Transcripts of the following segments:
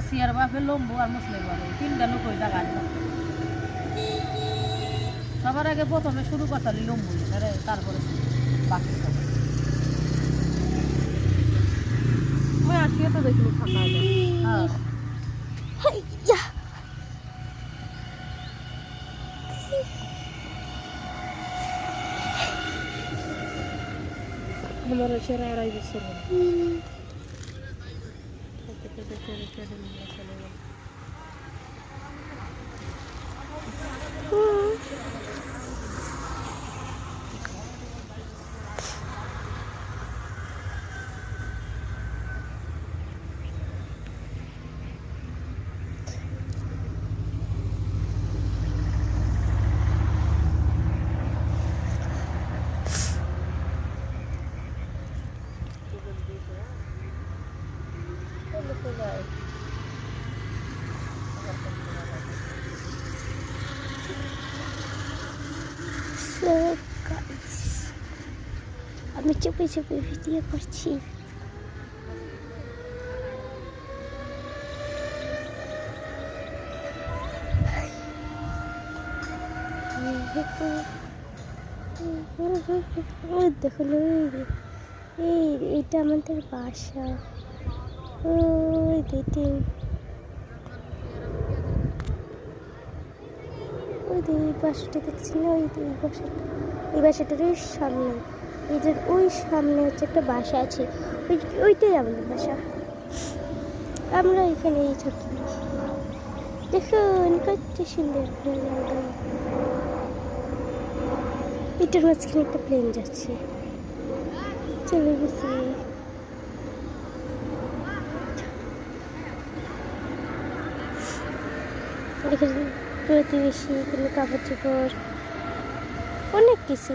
আসিয়ার বাপে লম্বু আর মুসলিম বাপে তিনটা লোক ওই জায়গায় সবার আগে প্রথমে শুরু করতালি লম্বু তারপরে বাকি সব ওই আসিয়া তো দেখিনি ফাঁকা হ্যাঁ আমার হচ্ছে 2.5 বছর আমি চুপে চুপে ভিডিও করছি। দেখুন এইটা আমাদের বাসা। ওই দেখুন ওই বাসাটা দেখছি না, এই বাসাটার সামনে ওই সামনে হচ্ছে একটা বাসা আছে, ওইটাই আমাদের বাসা। আমরা এখানেই থাকি। দেখুন কত সুন্দর এটার মাঝখানে একটা প্লেন যাচ্ছে, চলে গেছে। এখানে প্রতিবেশী, এখানে কাপড় চোপড়, অনেক কিছু।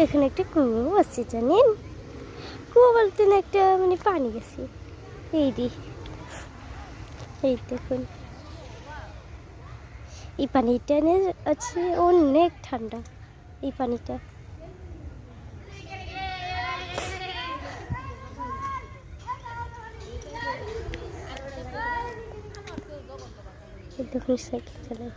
এখানে একটা কুয়ো আছে, জানেন? কুয়ো বলতে না, একটা মানে পানি গেছে। এই দেখুন, এই পানিটা আছে অনেক ঠান্ডা। এই পানিটা দেখুন সাইকেল চালায়।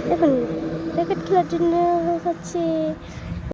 দেখুন ক্রিকেট খেলার জন্য হচ্ছে